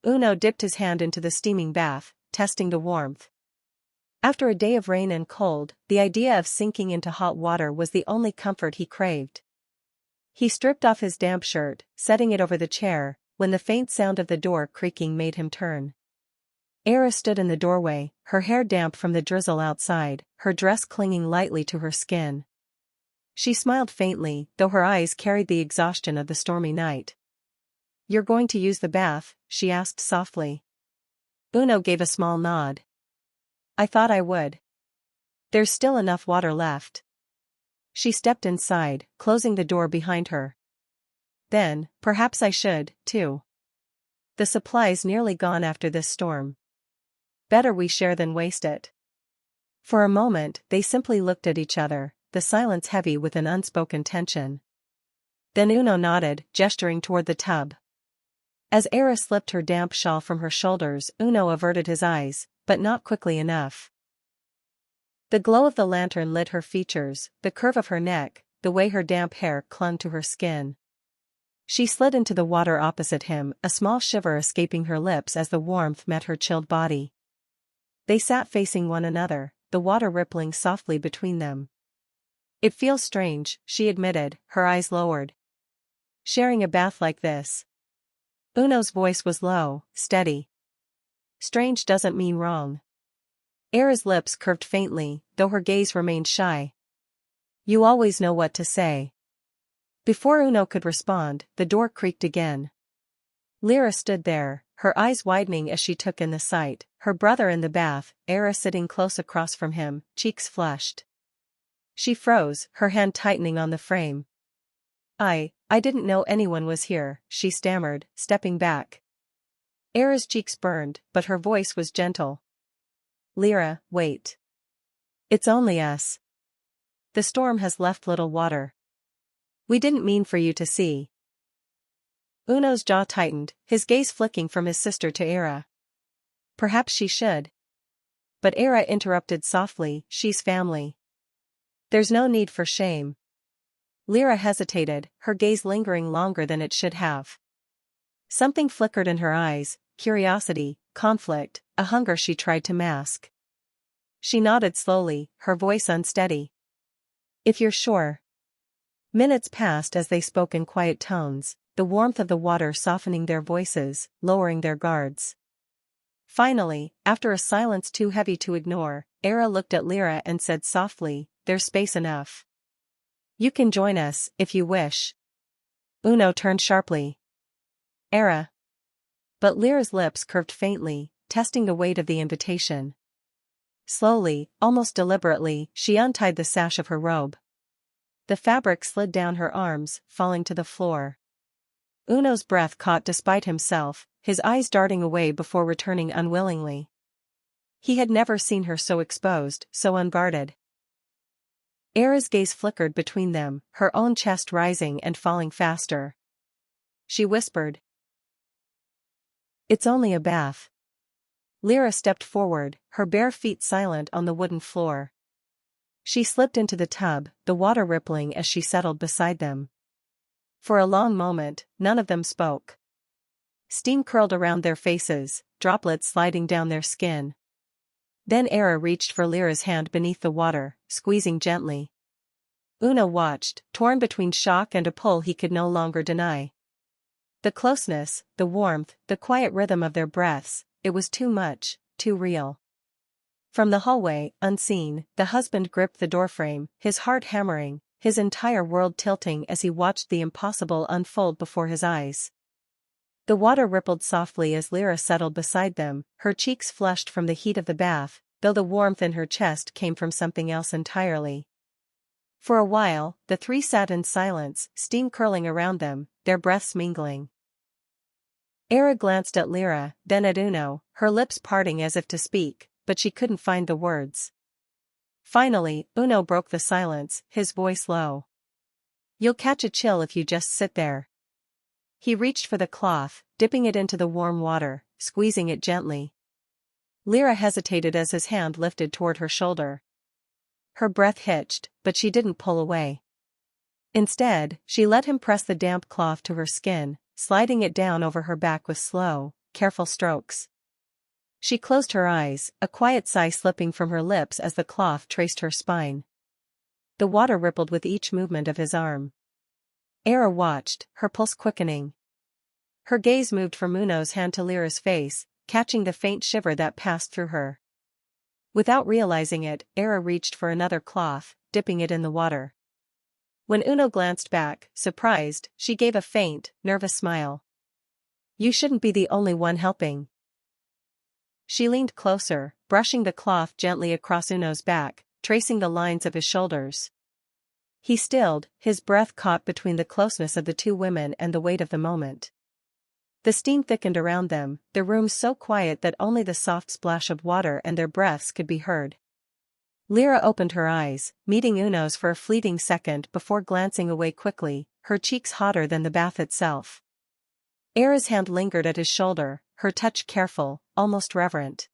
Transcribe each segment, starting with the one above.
Uno dipped his hand into the steaming bath, testing the warmth. After a day of rain and cold, the idea of sinking into hot water was the only comfort he craved. He stripped off his damp shirt, setting it over the chair, when the faint sound of the door creaking made him turn. Aira stood in the doorway, her hair damp from the drizzle outside, her dress clinging lightly to her skin. She smiled faintly, though her eyes carried the exhaustion of the stormy night. "You're going to use the bath?" she asked softly. Uno gave a small nod. "I thought I would. There's still enough water left." She stepped inside, closing the door behind her. "Then, perhaps I should, too. The supply's nearly gone after this storm. Better we share than waste it." For a moment, they simply looked at each other, the silence heavy with an unspoken tension. Then Uno nodded, gesturing toward the tub. As Aira slipped her damp shawl from her shoulders, Uno averted his eyes, but not quickly enough. The glow of the lantern lit her features, the curve of her neck, the way her damp hair clung to her skin. She slid into the water opposite him, a small shiver escaping her lips as the warmth met her chilled body. They sat facing one another, the water rippling softly between them. "It feels strange," she admitted, her eyes lowered. "Sharing a bath like this." Uno's voice was low, steady. "Strange doesn't mean wrong." Aira's lips curved faintly, though her gaze remained shy. "You always know what to say." Before Uno could respond, the door creaked again. Lyra stood there, her eyes widening as she took in the sight, her brother in the bath, Aira sitting close across from him, cheeks flushed. She froze, her hand tightening on the frame. I didn't know anyone was here," she stammered, stepping back. Aira's cheeks burned, but her voice was gentle. "Lyra, wait. It's only us. The storm has left little water. We didn't mean for you to see." Uno's jaw tightened, his gaze flicking from his sister to Aira. "Perhaps she should." But Aira interrupted softly, "She's family. There's no need for shame." Lyra hesitated, her gaze lingering longer than it should have. Something flickered in her eyes, curiosity, conflict, a hunger she tried to mask. She nodded slowly, her voice unsteady. "If you're sure." Minutes passed as they spoke in quiet tones, the warmth of the water softening their voices, lowering their guards. Finally, after a silence too heavy to ignore, Aira looked at Lyra and said softly, "There's space enough. You can join us, if you wish." Uno turned sharply. "Aira." But Lyra's lips curved faintly, testing the weight of the invitation. Slowly, almost deliberately, she untied the sash of her robe. The fabric slid down her arms, falling to the floor. Uno's breath caught despite himself, his eyes darting away before returning unwillingly. He had never seen her so exposed, so unguarded. Aira's gaze flickered between them, her own chest rising and falling faster. She whispered, "It's only a bath." Lyra stepped forward, her bare feet silent on the wooden floor. She slipped into the tub, the water rippling as she settled beside them. For a long moment, none of them spoke. Steam curled around their faces, droplets sliding down their skin. Then Aira reached for Lyra's hand beneath the water, squeezing gently. Uno watched, torn between shock and a pull he could no longer deny. The closeness, the warmth, the quiet rhythm of their breaths, it was too much, too real. From the hallway, unseen, the husband gripped the doorframe, his heart hammering, his entire world tilting as he watched the impossible unfold before his eyes. The water rippled softly as Lyra settled beside them, her cheeks flushed from the heat of the bath, though the warmth in her chest came from something else entirely. For a while, the three sat in silence, steam curling around them, their breaths mingling. Aira glanced at Lyra, then at Uno, her lips parting as if to speak, but she couldn't find the words. Finally, Uno broke the silence, his voice low. "You'll catch a chill if you just sit there." He reached for the cloth, dipping it into the warm water, squeezing it gently. Lyra hesitated as his hand lifted toward her shoulder. Her breath hitched, but she didn't pull away. Instead, she let him press the damp cloth to her skin, sliding it down over her back with slow, careful strokes. She closed her eyes, a quiet sigh slipping from her lips as the cloth traced her spine. The water rippled with each movement of his arm. Aira watched, her pulse quickening. Her gaze moved from Uno's hand to Lyra's face, catching the faint shiver that passed through her. Without realizing it, Aira reached for another cloth, dipping it in the water. When Uno glanced back, surprised, she gave a faint, nervous smile. "You shouldn't be the only one helping." She leaned closer, brushing the cloth gently across Uno's back, tracing the lines of his shoulders. He stilled, his breath caught between the closeness of the two women and the weight of the moment. The steam thickened around them, the room so quiet that only the soft splash of water and their breaths could be heard. Lyra opened her eyes, meeting Uno's for a fleeting second before glancing away quickly, her cheeks hotter than the bath itself. Aira's hand lingered at his shoulder, her touch careful, almost reverent.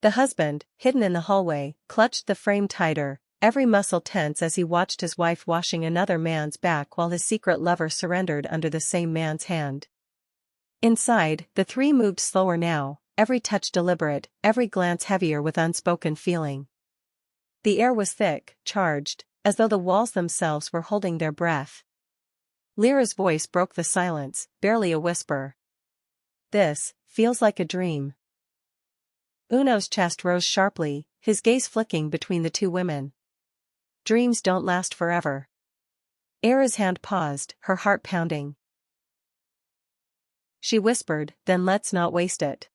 The husband, hidden in the hallway, clutched the frame tighter, every muscle tense as he watched his wife washing another man's back while his secret lover surrendered under the same man's hand. Inside, the three moved slower now, every touch deliberate, every glance heavier with unspoken feeling. The air was thick, charged, as though the walls themselves were holding their breath. Lyra's voice broke the silence, barely a whisper. "This feels like a dream." Uno's chest rose sharply, his gaze flicking between the two women. "Dreams don't last forever." Aira's hand paused, her heart pounding. She whispered, "Then let's not waste it."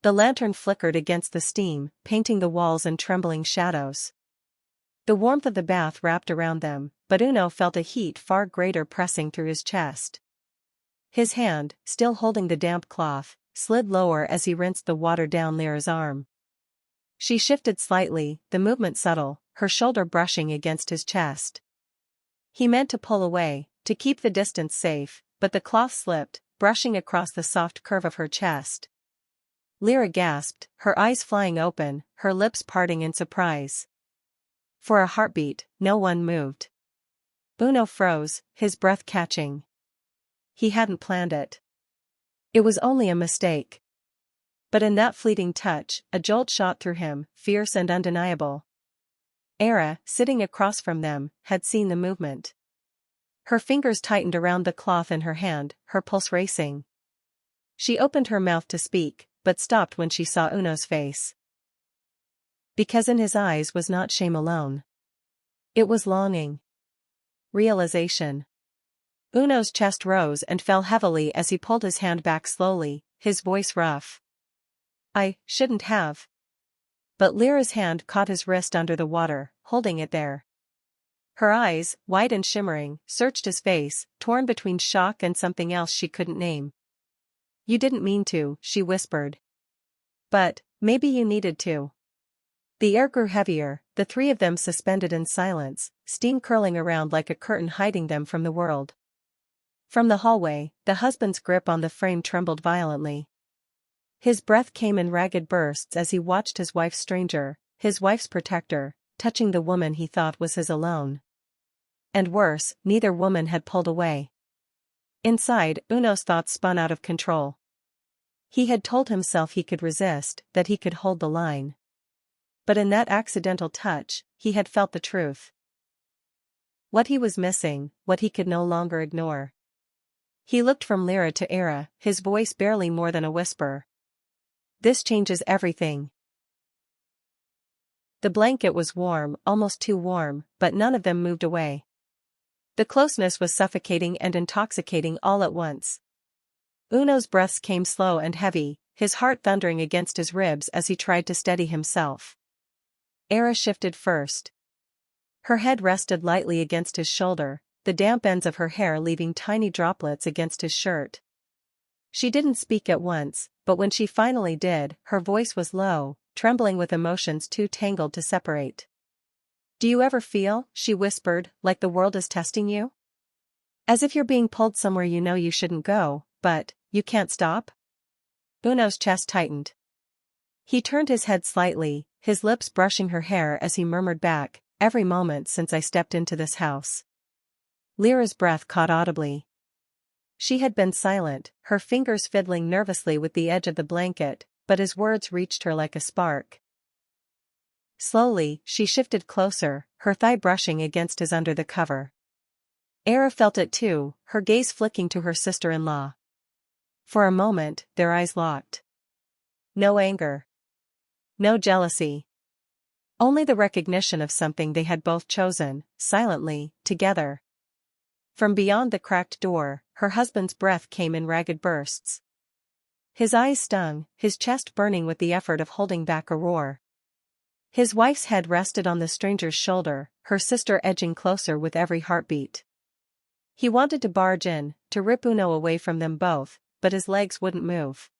The lantern flickered against the steam, painting the walls in trembling shadows. The warmth of the bath wrapped around them, but Uno felt a heat far greater pressing through his chest. His hand, still holding the damp cloth, slid lower as he rinsed the water down Lyra's arm. She shifted slightly, the movement subtle, her shoulder brushing against his chest. He meant to pull away, to keep the distance safe, but the cloth slipped, brushing across the soft curve of her chest. Lyra gasped, her eyes flying open, her lips parting in surprise. For a heartbeat, no one moved. Uno froze, his breath catching. He hadn't planned it. It was only a mistake. But in that fleeting touch, a jolt shot through him, fierce and undeniable. Aira, sitting across from them, had seen the movement. Her fingers tightened around the cloth in her hand, her pulse racing. She opened her mouth to speak, but stopped when she saw Uno's face. Because in his eyes was not shame alone. It was longing. Realization. Uno's chest rose and fell heavily as he pulled his hand back slowly, his voice rough. "I shouldn't have." But Lyra's hand caught his wrist under the water, holding it there. Her eyes, wide and shimmering, searched his face, torn between shock and something else she couldn't name. "You didn't mean to," she whispered. "But maybe you needed to." The air grew heavier, the three of them suspended in silence, steam curling around like a curtain hiding them from the world. From the hallway, the husband's grip on the frame trembled violently. His breath came in ragged bursts as he watched his wife's stranger, his wife's protector, touching the woman he thought was his alone. And worse, neither woman had pulled away. Inside, Uno's thoughts spun out of control. He had told himself he could resist, that he could hold the line. But in that accidental touch, he had felt the truth. What he was missing, what he could no longer ignore. He looked from Lyra to Aira, his voice barely more than a whisper. "This changes everything." The blanket was warm, almost too warm, but none of them moved away. The closeness was suffocating and intoxicating all at once. Uno's breaths came slow and heavy, his heart thundering against his ribs as he tried to steady himself. Aira shifted first. Her head rested lightly against his shoulder, the damp ends of her hair leaving tiny droplets against his shirt. She didn't speak at once, but when she finally did, her voice was low, trembling with emotions too tangled to separate. "Do you ever feel," she whispered, "like the world is testing you? As if you're being pulled somewhere you know you shouldn't go, but you can't stop?" Uno's chest tightened. He turned his head slightly, his lips brushing her hair as he murmured back, "Every moment since I stepped into this house." Lyra's breath caught audibly. She had been silent, her fingers fiddling nervously with the edge of the blanket, but his words reached her like a spark. Slowly, she shifted closer, her thigh brushing against his under the cover. Aira felt it too, her gaze flicking to her sister-in-law. For a moment, their eyes locked. No anger. No jealousy. Only the recognition of something they had both chosen, silently, together. From beyond the cracked door, her husband's breath came in ragged bursts. His eyes stung, his chest burning with the effort of holding back a roar. His wife's head rested on the stranger's shoulder, her sister edging closer with every heartbeat. He wanted to barge in, to rip Uno away from them both, but his legs wouldn't move.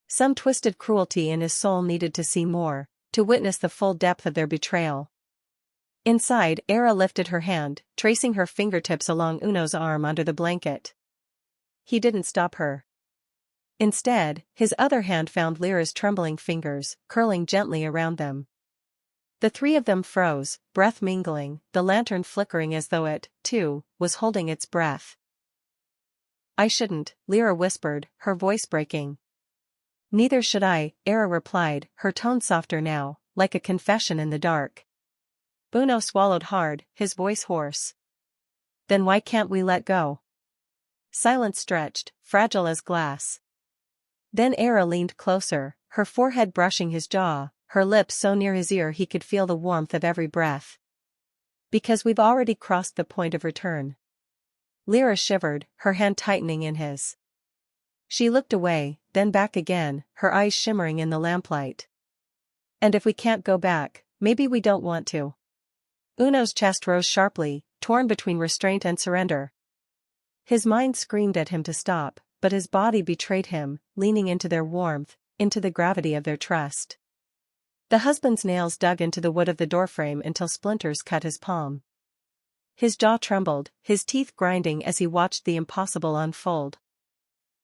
Some twisted cruelty in his soul needed to see more, to witness the full depth of their betrayal. Inside, Aira lifted her hand, tracing her fingertips along Uno's arm under the blanket. He didn't stop her. Instead, his other hand found Lyra's trembling fingers, curling gently around them. The three of them froze, breath mingling, the lantern flickering as though it, too, was holding its breath. "I shouldn't," Lyra whispered, her voice breaking. "Neither should I," Aira replied, her tone softer now, like a confession in the dark. Uno swallowed hard, his voice hoarse. "Then why can't we let go?" Silence stretched, fragile as glass. Then Aira leaned closer, her forehead brushing his jaw, her lips so near his ear he could feel the warmth of every breath. "Because we've already crossed the point of return." Lyra shivered, her hand tightening in his. She looked away, then back again, her eyes shimmering in the lamplight. "And if we can't go back, maybe we don't want to." Uno's chest rose sharply, torn between restraint and surrender. His mind screamed at him to stop, but his body betrayed him, leaning into their warmth, into the gravity of their trust. The husband's nails dug into the wood of the doorframe until splinters cut his palm. His jaw trembled, his teeth grinding as he watched the impossible unfold.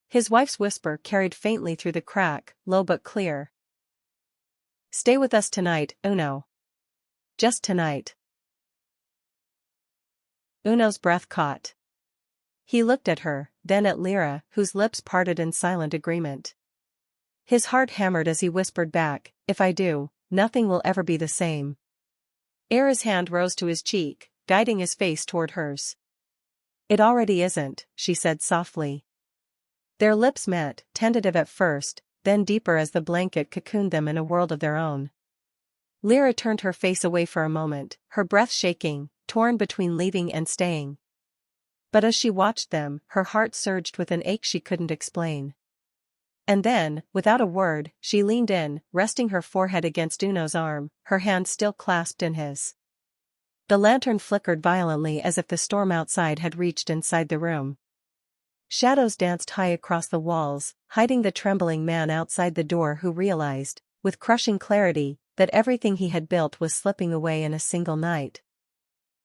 His wife's whisper carried faintly through the crack, low but clear. "Stay with us tonight, Uno. Just tonight." Uno's breath caught. He looked at her, then at Lyra, whose lips parted in silent agreement. His heart hammered as he whispered back, "If I do, nothing will ever be the same." Aira's hand rose to his cheek, guiding his face toward hers. "It already isn't," she said softly. Their lips met, tentative at first, then deeper as the blanket cocooned them in a world of their own. Lyra turned her face away for a moment, her breath shaking, torn between leaving and staying. But as she watched them, her heart surged with an ache she couldn't explain. And then, without a word, she leaned in, resting her forehead against Uno's arm, her hand still clasped in his. The lantern flickered violently as if the storm outside had reached inside the room. Shadows danced high across the walls, hiding the trembling man outside the door who realized, with crushing clarity, that everything he had built was slipping away in a single night.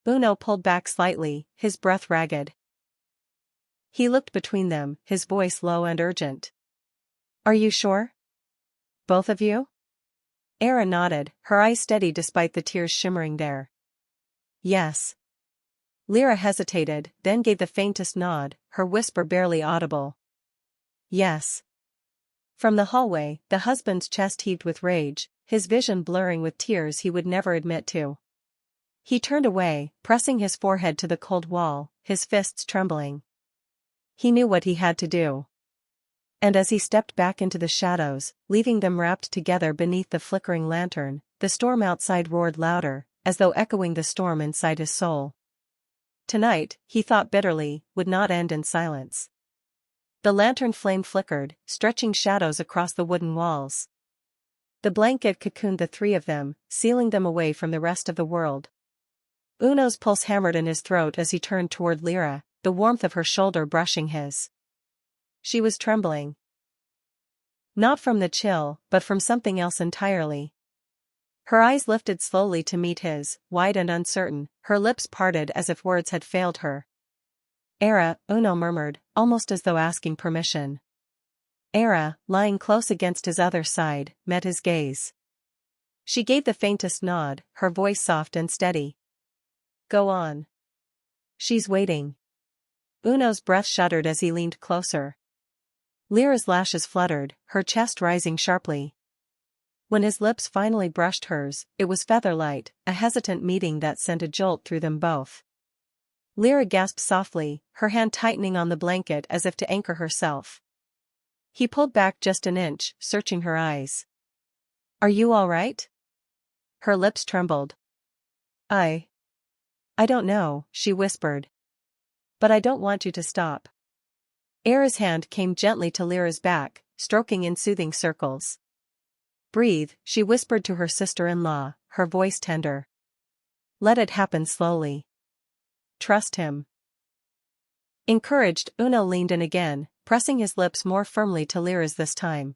Uno pulled back slightly, his breath ragged. He looked between them, his voice low and urgent. "Are you sure? Both of you?" Aira nodded, her eyes steady despite the tears shimmering there. "Yes." Lyra hesitated, then gave the faintest nod, her whisper barely audible. "Yes." From the hallway, the husband's chest heaved with rage, his vision blurring with tears he would never admit to. He turned away, pressing his forehead to the cold wall, his fists trembling. He knew what he had to do. And as he stepped back into the shadows, leaving them wrapped together beneath the flickering lantern, the storm outside roared louder, as though echoing the storm inside his soul. Tonight, he thought bitterly, would not end in silence. The lantern flame flickered, stretching shadows across the wooden walls. The blanket cocooned the three of them, sealing them away from the rest of the world. Uno's pulse hammered in his throat as he turned toward Lyra, the warmth of her shoulder brushing his. She was trembling. Not from the chill, but from something else entirely. Her eyes lifted slowly to meet his, wide and uncertain, her lips parted as if words had failed her. "Aira," Uno murmured, almost as though asking permission. Aira, lying close against his other side, met his gaze. She gave the faintest nod, her voice soft and steady. "Go on. She's waiting." Uno's breath shuddered as he leaned closer. Lyra's lashes fluttered, her chest rising sharply. When his lips finally brushed hers, it was feather-light, a hesitant meeting that sent a jolt through them both. Lyra gasped softly, her hand tightening on the blanket as if to anchor herself. He pulled back just an inch, searching her eyes. "Are you all right?" Her lips trembled. I don't know," she whispered. "But I don't want you to stop." Aira's hand came gently to Lyra's back, stroking in soothing circles. "Breathe," she whispered to her sister-in-law, her voice tender. "Let it happen slowly. Trust him." Encouraged, Uno leaned in again, pressing his lips more firmly to Lyra's this time.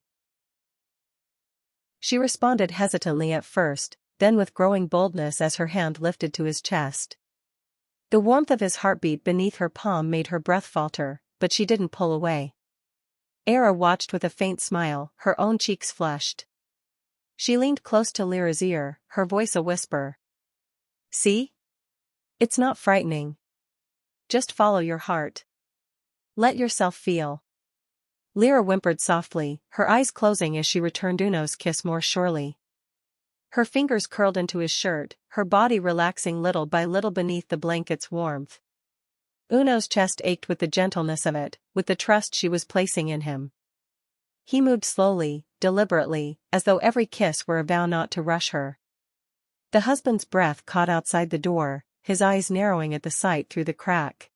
She responded hesitantly at first, then with growing boldness as her hand lifted to his chest. The warmth of his heartbeat beneath her palm made her breath falter, but she didn't pull away. Aira watched with a faint smile, her own cheeks flushed. She leaned close to Lyra's ear, her voice a whisper. "See? It's not frightening. Just follow your heart. Let yourself feel." Lyra whimpered softly, her eyes closing as she returned Uno's kiss more surely. Her fingers curled into his shirt, her body relaxing little by little beneath the blanket's warmth. Uno's chest ached with the gentleness of it, with the trust she was placing in him. He moved slowly, deliberately, as though every kiss were a vow not to rush her. The husband's breath caught outside the door, his eyes narrowing at the sight through the crack.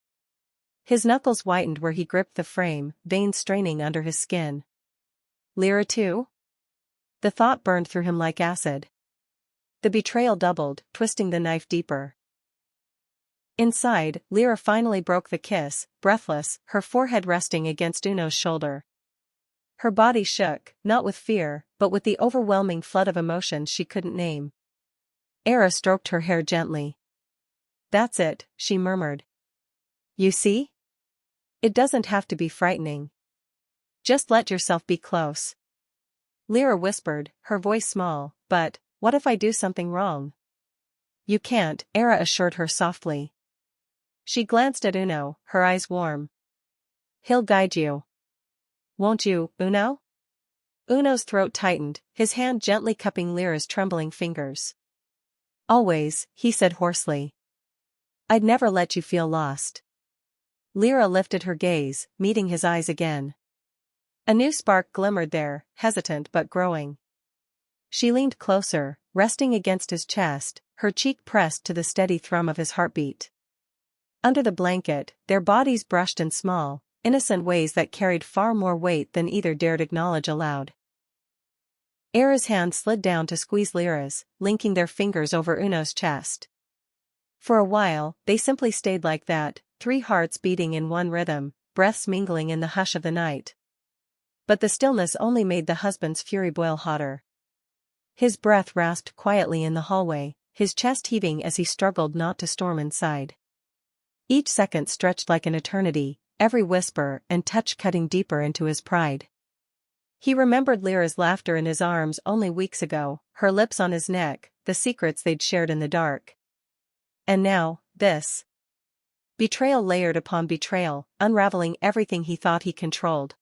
His knuckles whitened where he gripped the frame, veins straining under his skin. Lyra too? The thought burned through him like acid. The betrayal doubled, twisting the knife deeper. Inside, Lyra finally broke the kiss, breathless, her forehead resting against Uno's shoulder. Her body shook, not with fear, but with the overwhelming flood of emotions she couldn't name. Aira stroked her hair gently. "That's it," she murmured. "You see? It doesn't have to be frightening. Just let yourself be close." Lyra whispered, her voice small, "But, what if I do something wrong?" "You can't," Aira assured her softly. She glanced at Uno, her eyes warm. "He'll guide you. Won't you, Uno?" Uno's throat tightened, his hand gently cupping Lyra's trembling fingers. "Always," he said hoarsely. "I'd never let you feel lost." Lyra lifted her gaze, meeting his eyes again. A new spark glimmered there, hesitant but growing. She leaned closer, resting against his chest, her cheek pressed to the steady thrum of his heartbeat. Under the blanket, their bodies brushed in small, innocent ways that carried far more weight than either dared acknowledge aloud. Aira's hand slid down to squeeze Lyra's, linking their fingers over Uno's chest. For a while, they simply stayed like that, 3 hearts beating in one rhythm, breaths mingling in the hush of the night. But the stillness only made the husband's fury boil hotter. His breath rasped quietly in the hallway, his chest heaving as he struggled not to storm inside. Each second stretched like an eternity, every whisper and touch cutting deeper into his pride. He remembered Lyra's laughter in his arms only weeks ago, her lips on his neck, the secrets they'd shared in the dark. And now, this. Betrayal layered upon betrayal, unraveling everything he thought he controlled.